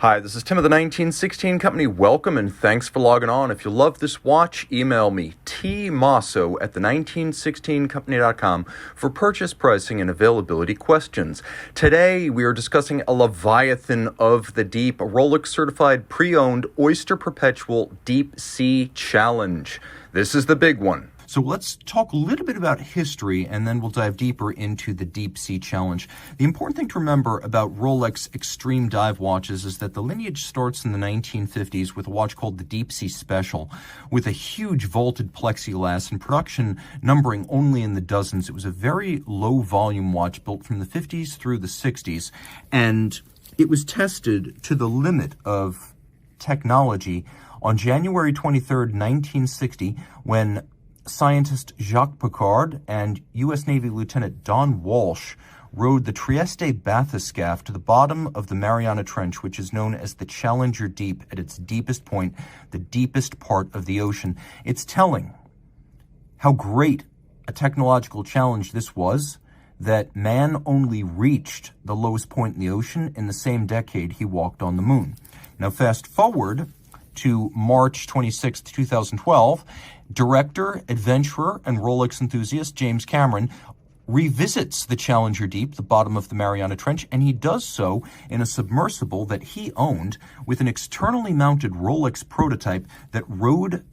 Hi, this is Tim of the 1916 Company. Welcome and thanks for logging on. If you love this watch, email me, Mosso at the1916company.com for purchase pricing and availability questions. Today, we are discussing a Leviathan of the Deep, a Rolex Certified Pre-Owned Oyster Perpetual Deep Sea Challenge. This is the big one. So let's talk a little bit about history, and then we'll dive deeper into the Deep Sea Challenge. The important thing to remember about Rolex extreme dive watches is that the lineage starts in the 1950s with a watch called the Deep Sea Special, with a huge vaulted plexiglass and production numbering only in the dozens. It was a very low-volume watch built from the 50s through the 60s, and it was tested to the limit of technology on January 23rd, 1960, when scientist Jacques Piccard and U.S. Navy Lieutenant Don Walsh rowed the Trieste bathyscaphe to the bottom of the Mariana Trench, which is known as the Challenger Deep, at its deepest point, the deepest part of the ocean. It's telling how great a technological challenge this was, that man only reached the lowest point in the ocean in the same decade he walked on the moon. Now, fast forward to March 26, 2012, director, adventurer, and Rolex enthusiast James Cameron revisits the Challenger Deep, the bottom of the Mariana Trench, and he does so in a submersible that he owned with an externally mounted Rolex prototype that rode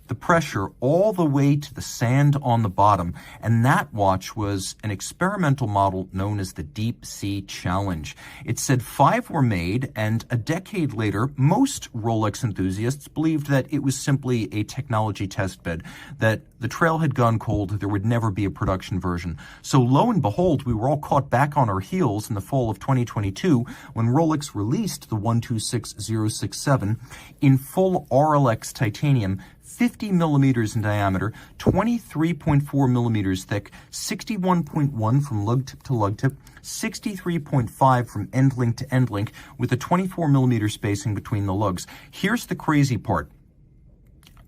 the pressure all the way to the sand on the bottom. And that watch was an experimental model known as the Deep Sea Challenge. It said 5 were made, and a decade later, most Rolex enthusiasts believed that it was simply a technology testbed, that the trail had gone cold, there would never be a production version. So lo and behold, we were all caught back on our heels in the fall of 2022 when Rolex released the 126067 in full RLX titanium, 50 millimeters in diameter, 23.4 millimeters thick, 61.1 from lug tip to lug tip, 63.5 from end link to end link, with a 24 millimeter spacing between the lugs. Here's the crazy part.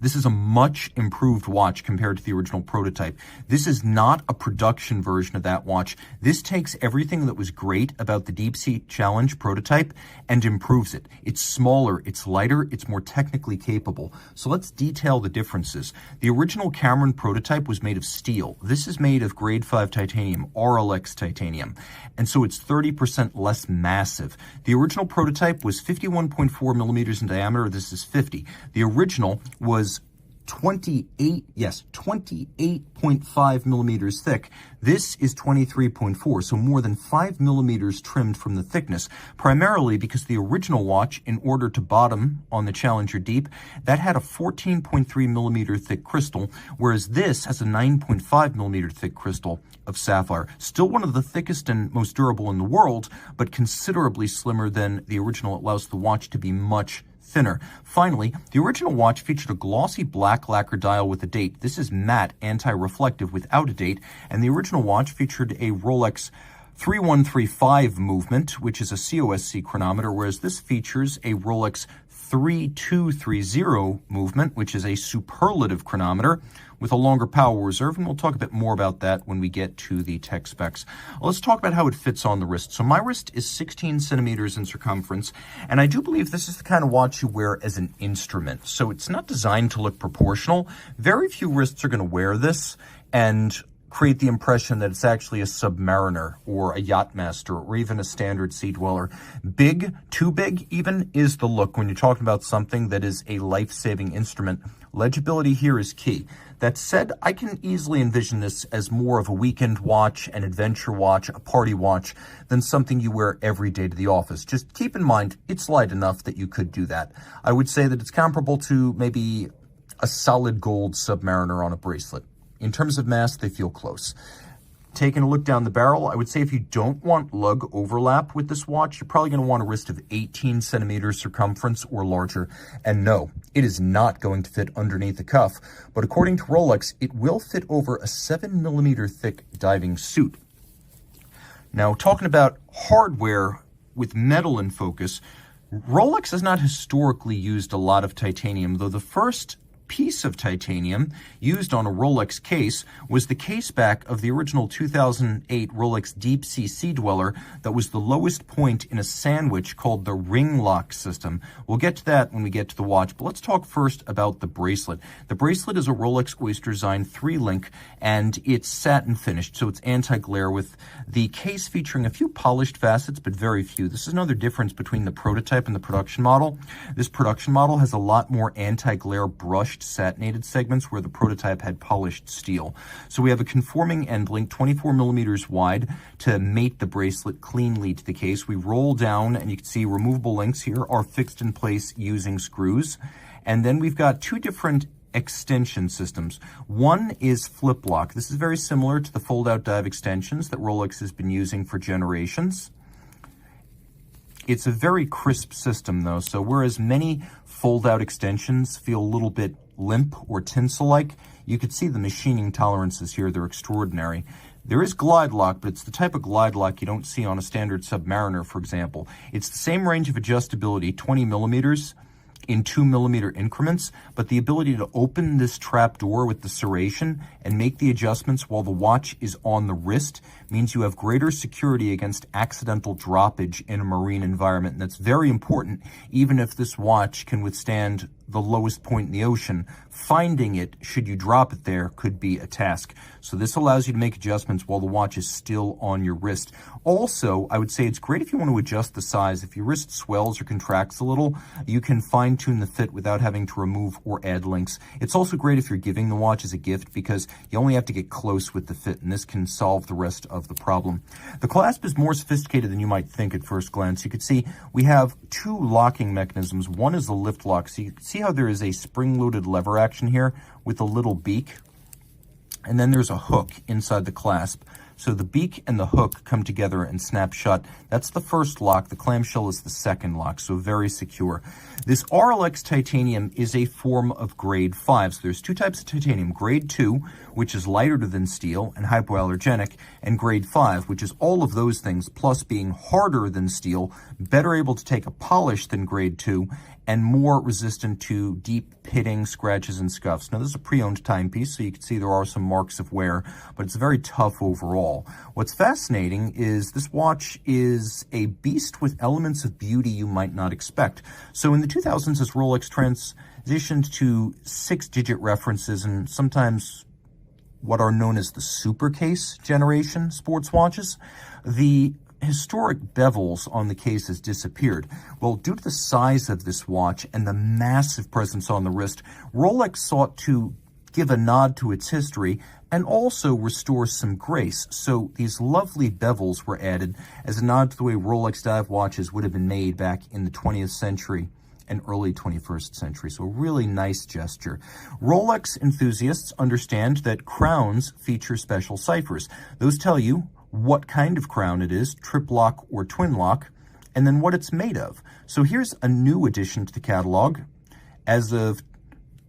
This is a much improved watch compared to the original prototype. This is not a production version of that watch. This takes everything that was great about the Deep Sea Challenge prototype and improves it. It's smaller, it's lighter, it's more technically capable. So let's detail the differences. The original Cameron prototype was made of steel. This is made of grade 5 titanium, RLX titanium. And so it's 30% less massive. The original prototype was 51.4 millimeters in diameter. This is 50. The original was 28.5 millimeters thick. This is 23.4, so more than 5 millimeters trimmed from the thickness, primarily because the original watch, in order to bottom on the Challenger Deep, that had a 14.3 millimeter thick crystal, whereas this has a 9.5 millimeter thick crystal of sapphire. Still one of the thickest and most durable in the world, but considerably slimmer than the original. It allows the watch to be much thinner. Finally, the original watch featured a glossy black lacquer dial with a date. This is matte, anti-reflective without a date, and the original watch featured a Rolex 3135 movement, which is a COSC chronometer, whereas this features a Rolex 3230 movement, which is a superlative chronometer with a longer power reserve, and we'll talk a bit more about that when we get to the tech specs. Let's talk about how it fits on the wrist. So my wrist is 16 centimeters in circumference, and I do believe this is the kind of watch you wear as an instrument. So it's not designed to look proportional. Very few wrists are going to wear this and create the impression that it's actually a Submariner or a Yachtmaster or even a standard Sea-Dweller. Big, too big even, is the look when you're talking about something that is a life-saving instrument. Legibility here is key. That said, I can easily envision this as more of a weekend watch, an adventure watch, a party watch, than something you wear every day to the office. Just keep in mind, it's light enough that you could do that. I would say that it's comparable to maybe a solid gold Submariner on a bracelet. In terms of mass, they feel close. Taking a look down the barrel, I would say if you don't want lug overlap with this watch, you're probably going to want a wrist of 18 centimeters circumference or larger. And no, it is not going to fit underneath the cuff, but according to Rolex, it will fit over a 7 millimeter thick diving suit. Now, talking about hardware with metal in focus, Rolex has not historically used a lot of titanium, though the first piece of titanium used on a Rolex case was the case back of the original 2008 Rolex Deepsea Sea-Dweller that was the lowest point in a sandwich called the ring lock system. We'll get to that when we get to the watch, but let's talk first about the bracelet. The bracelet is a Rolex Oyster design 3-link, and it's satin finished, so it's anti-glare, with the case featuring a few polished facets, but very few. This is another difference between the prototype and the production model. This production model has a lot more anti-glare brushed satinated segments, where the prototype had polished steel. So we have a conforming end link, 24 millimeters wide, to mate the bracelet cleanly to the case. We roll down, and you can see removable links here are fixed in place using screws. And then we've got two different extension systems. One is Fliplock. This is very similar to the fold-out dive extensions that Rolex has been using for generations. It's a very crisp system, though, so whereas many fold-out extensions feel a little bit limp or tinsel-like, you could see the machining tolerances here. They're extraordinary. There is Glidelock, but it's the type of Glidelock you don't see on a standard Submariner, for example. It's the same range of adjustability, 20 millimeters, in 2 millimeter increments, but the ability to open this trap door with the serration and make the adjustments while the watch is on the wrist means you have greater security against accidental droppage in a marine environment. And that's very important, even if this watch can withstand the lowest point in the ocean. Finding it, should you drop it there, could be a task. So this allows you to make adjustments while the watch is still on your wrist. Also, I would say it's great if you want to adjust the size. If your wrist swells or contracts a little, you can fine-tune the fit without having to remove or add links. It's also great if you're giving the watch as a gift, because you only have to get close with the fit, and this can solve the rest of the problem. The clasp is more sophisticated than you might think at first glance. You can see we have two locking mechanisms. One is the lift lock. So you can see how there is a spring-loaded lever action here with a little beak, and then there's a hook inside the clasp. So the beak and the hook come together and snap shut. That's the first lock. The clamshell is the second lock, so very secure. This RLX titanium is a form of grade 5. So there's two types of titanium: grade 2, which is lighter than steel and hypoallergenic, and grade 5, which is all of those things, plus being harder than steel, better able to take a polish than grade 2, and more resistant to deep pitting, scratches, and scuffs. Now, this is a pre-owned timepiece, so you can see there are some marks of wear, but it's very tough overall. What's fascinating is this watch is a beast with elements of beauty you might not expect. So in the 2000s, as Rolex transitioned to 6-digit references and sometimes what are known as the super case generation sports watches, the historic bevels on the cases disappeared. Well, due to the size of this watch and the massive presence on the wrist, Rolex sought to give a nod to its history and also restore some grace. So these lovely bevels were added as a nod to the way Rolex dive watches would have been made back in the 20th century and early 21st century. So a really nice gesture. Rolex enthusiasts understand that crowns feature special ciphers. Those tell you what kind of crown it is, trip lock or twin lock, and then what it's made of. So here's a new addition to the catalog. As of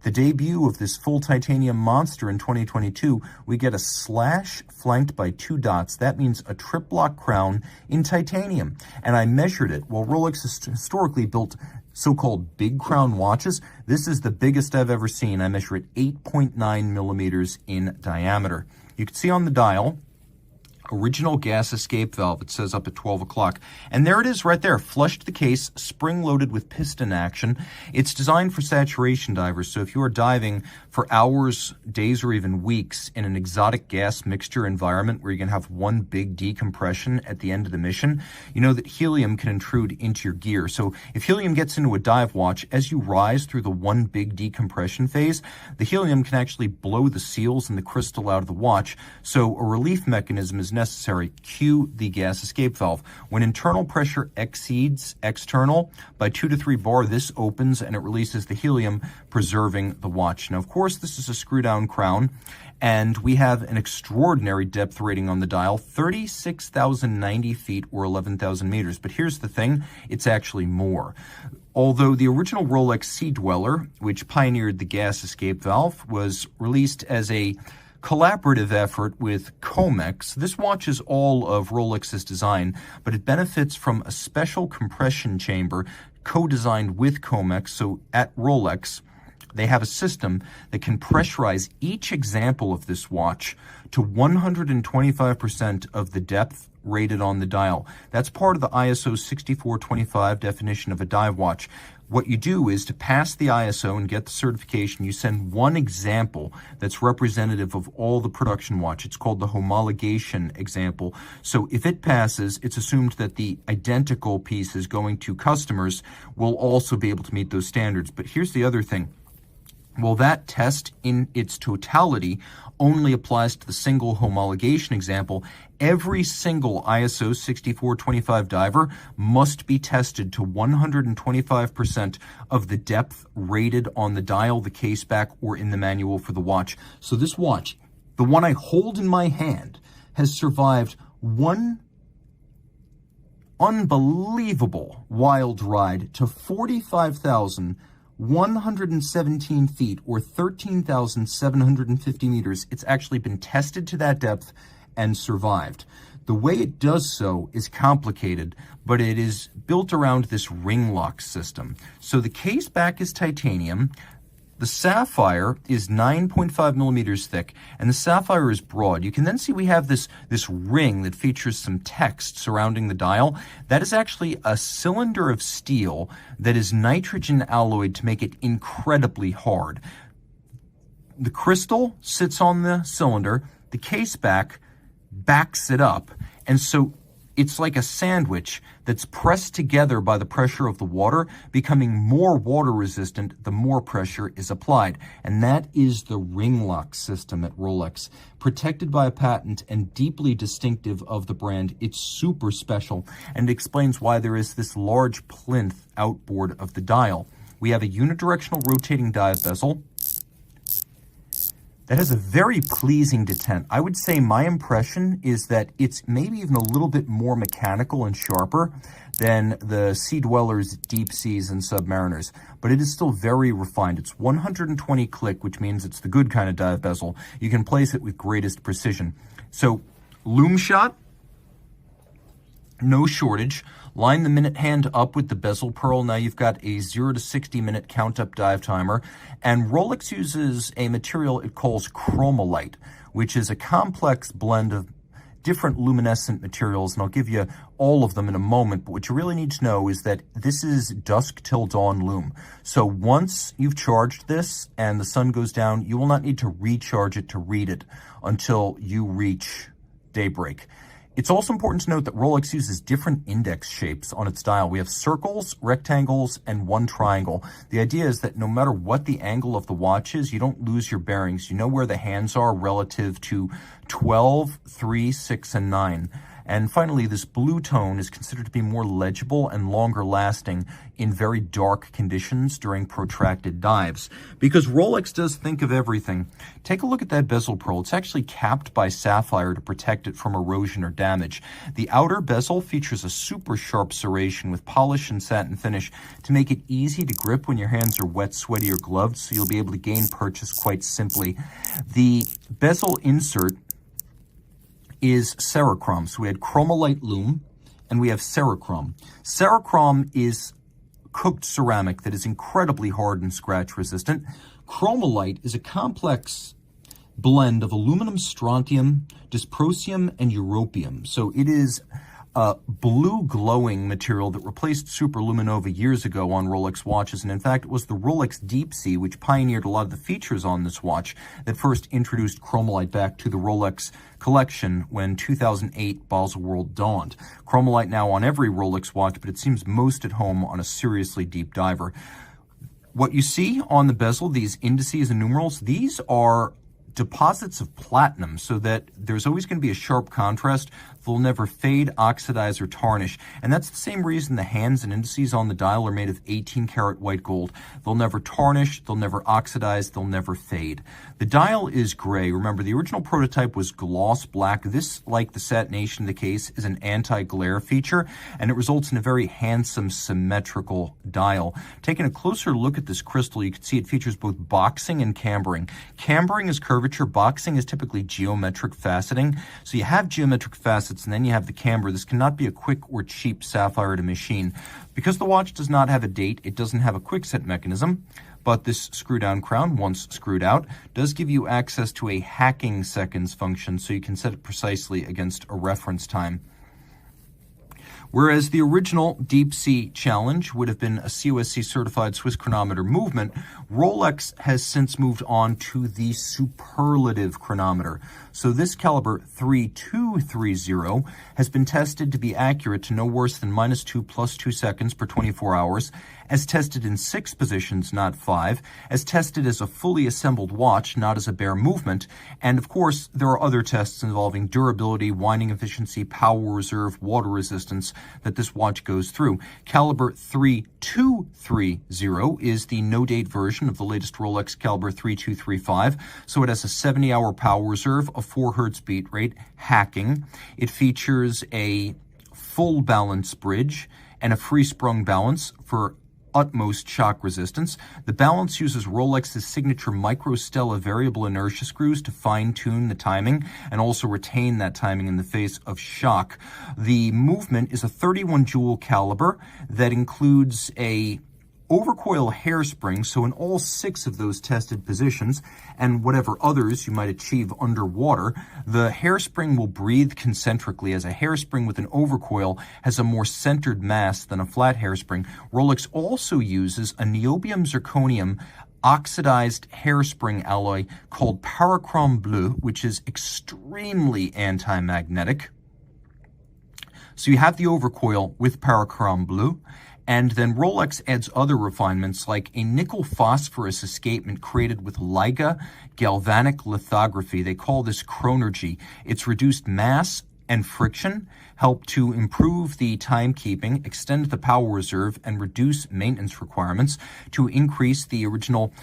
the debut of this full titanium monster in 2022, we get a slash flanked by 2 dots. That means a trip lock crown in titanium. And I measured it. While Rolex has historically built so-called big crown watches, this is the biggest I've ever seen. I measure it 8.9 millimeters in diameter. You can see on the dial, original gas escape valve. It says up at 12 o'clock. And there it is right there, flush to the case, spring-loaded with piston action. It's designed for saturation divers, so if you are diving for hours, days, or even weeks in an exotic gas mixture environment where you're going to have one big decompression at the end of the mission, you know that helium can intrude into your gear. So if helium gets into a dive watch, as you rise through the one big decompression phase, the helium can actually blow the seals and the crystal out of the watch. So a relief mechanism is necessary. Cue the gas escape valve. When internal pressure exceeds external by 2 to 3 bar, this opens and it releases the helium, preserving the watch. Now, of course, this is a screw-down crown, and we have an extraordinary depth rating on the dial, 36,090 feet or 11,000 meters. But here's the thing, it's actually more. Although the original Rolex Sea-Dweller, which pioneered the gas escape valve, was released as a collaborative effort with Comex, this watch is all of Rolex's design, but it benefits from a special compression chamber co-designed with Comex. So at Rolex, they have a system that can pressurize each example of this watch to 125% of the depth rated on the dial. That's part of the ISO 6425 definition of a dive watch. What you do is, to pass the ISO and get the certification, you send one example that's representative of all the production watch. It's called the homologation example. So if it passes, it's assumed that the identical pieces going to customers will also be able to meet those standards. But here's the other thing. Well, that test in its totality only applies to the single homologation example. Every single ISO 6425 diver must be tested to 125% of the depth rated on the dial, the case back, or in the manual for the watch. So this watch, the one I hold in my hand, has survived one unbelievable wild ride to 45,117 feet, or 13,750 meters. It's actually been tested to that depth and survived. The way it does so is complicated, but it is built around this ring lock system. So the case back is titanium. The sapphire is 9.5 millimeters thick, and the sapphire is broad. You can then see we have this ring that features some text surrounding the dial. That is actually a cylinder of steel that is nitrogen alloyed to make it incredibly hard. The crystal sits on the cylinder. The case back backs it up, and so it's like a sandwich that's pressed together by the pressure of the water, becoming more water resistant the more pressure is applied. And that is the ring lock system at Rolex, protected by a patent and deeply distinctive of the brand. It's super special, and it explains why there is this large plinth outboard of the dial. We have a unidirectional rotating dive bezel that has a very pleasing detent. I would say my impression is that it's maybe even a little bit more mechanical and sharper than the Sea-Dwellers Deepseas and Submariners, but it is still very refined. It's 120 click, which means it's the good kind of dive bezel. You can place it with greatest precision. So, loom shot, no shortage. Line the minute hand up with the bezel pearl. Now you've got a 0 to 60 minute count up dive timer. And Rolex uses a material it calls chromolite, which is a complex blend of different luminescent materials, and I'll give you all of them in a moment. But what you really need to know is that this is dusk till dawn loom. So once you've charged this and the sun goes down, you will not need to recharge it to read it until you reach daybreak. It's also important to note that Rolex uses different index shapes on its dial. We have circles, rectangles, and one triangle. The idea is that no matter what the angle of the watch is, you don't lose your bearings. You know where the hands are relative to 12, 3, 6, and 9. And finally, this blue tone is considered to be more legible and longer lasting in very dark conditions during protracted dives. Because Rolex does think of everything. Take a look at that bezel pearl. It's actually capped by sapphire to protect it from erosion or damage. The outer bezel features a super sharp serration with polish and satin finish to make it easy to grip when your hands are wet, sweaty, or gloved, so you'll be able to gain purchase quite simply. The bezel insert is Cerachrom. So we had chromolite loom, and we have Cerachrom. Cerachrom is cooked ceramic that is incredibly hard and scratch resistant. Chromolite is a complex blend of aluminum, strontium, dysprosium, and europium. So it is a blue glowing material that replaced superluminova years ago on Rolex watches, and in fact it was the Rolex Deepsea, which pioneered a lot of the features on this watch, that first introduced chromolite back to the Rolex collection when 2008 Baselworld dawned. Chromolite now on every Rolex watch, but it seems most at home on a seriously deep diver. What you see on the bezel, these indices and numerals, these are deposits of platinum, so that there's always going to be a sharp contrast. They'll never fade, oxidize, or tarnish. And that's the same reason the hands and indices on the dial are made of 18-karat white gold. They'll never tarnish, they'll never oxidize, they'll never fade. The dial is gray. Remember, the original prototype was gloss black. This, like the satination of the case, is an anti-glare feature, and it results in a very handsome, symmetrical dial. Taking a closer look at this crystal, you can see it features both boxing and cambering. Cambering is curvature, boxing is typically geometric faceting. So you have geometric facets bracelets, and then you have the camber. This cannot be a quick or cheap sapphire to machine. Because the watch does not have a date, it doesn't have a quick set mechanism, but this screw-down crown, once screwed out, does give you access to a hacking seconds function, so you can set it precisely against a reference time. Whereas the original Deepsea challenge would have been a COSC certified Swiss chronometer movement, Rolex has since moved on to the superlative chronometer. So this caliber 3230 has been tested to be accurate to no worse than -2 + 2 seconds per 24 hours, as tested in 6 positions, not 5, as tested as a fully assembled watch, not as a bare movement, and of course there are other tests involving durability, winding efficiency, power reserve, water resistance that this watch goes through. Caliber 3230 is the no-date version of the latest Rolex caliber 3235, so it has a 70-hour power reserve, a 4 Hz beat rate, hacking. It features a full balance bridge and a free-sprung balance for utmost shock resistance. The balance uses Rolex's signature micro-Stella variable inertia screws to fine-tune the timing and also retain that timing in the face of shock. The movement is a 31 jewel caliber that includes a overcoil hairspring, so in all 6 of those tested positions, and whatever others you might achieve underwater, the hairspring will breathe concentrically, as a hairspring with an overcoil has a more centered mass than a flat hairspring. Rolex also uses a niobium zirconium oxidized hairspring alloy called Cerachrom bleu, which is extremely anti-magnetic. So you have the overcoil with Cerachrom bleu, and then Rolex adds other refinements like a nickel phosphorus escapement created with LIGA galvanic lithography. They call this chronergy. Its reduced mass and friction help to improve the timekeeping, extend the power reserve, and reduce maintenance requirements to increase the original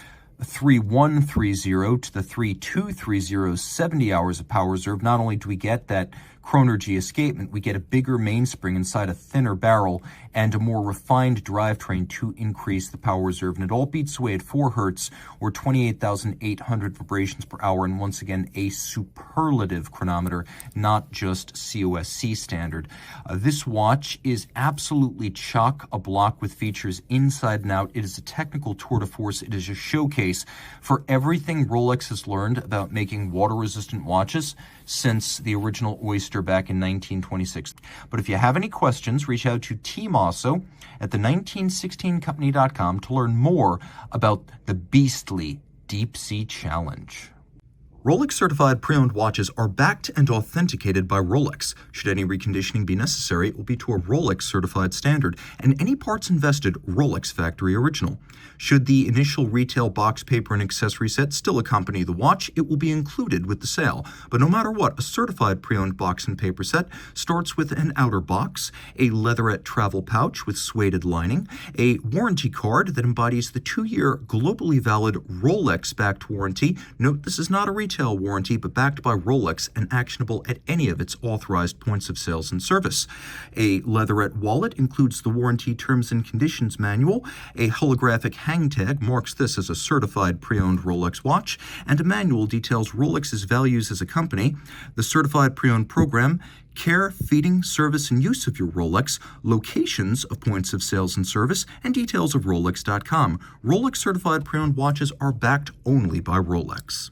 3130 to the 3230, 70 hours of power reserve. Not only do we get that chronergy escapement, we get a bigger mainspring inside a thinner barrel and a more refined drivetrain to increase the power reserve. And it all beats away at 4 Hertz or 28,800 vibrations per hour. And once again, a superlative chronometer, not just COSC standard. This watch is absolutely chock-a-block with features inside and out. It is a technical tour de force. It is a showcase for everything Rolex has learned about making water-resistant watches since the original Oyster back in 1926. But if you have any questions, reach out to Team Mosso at the1916company.com to learn more about the beastly Deepsea Challenge. Rolex Certified Pre-Owned watches are backed and authenticated by Rolex. Should any reconditioning be necessary, it will be to a Rolex Certified standard, and any parts invested, Rolex Factory Original. Should the initial retail box, paper, and accessory set still accompany the watch, it will be included with the sale. But no matter what, a Certified Pre-Owned box and paper set starts with an outer box, a leatherette travel pouch with suede lining, a warranty card that embodies the 2-year globally valid Rolex-backed warranty. Note, this is not a retail warranty, but backed by Rolex and actionable at any of its authorized points of sales and service. A leatherette wallet includes the warranty terms and conditions manual. A holographic hang tag marks this as a certified pre-owned Rolex watch, and a manual details Rolex's values as a company, the certified pre-owned program, care, feeding, service, and use of your Rolex, locations of points of sales and service, and details of Rolex.com. Rolex certified pre-owned watches are backed only by Rolex.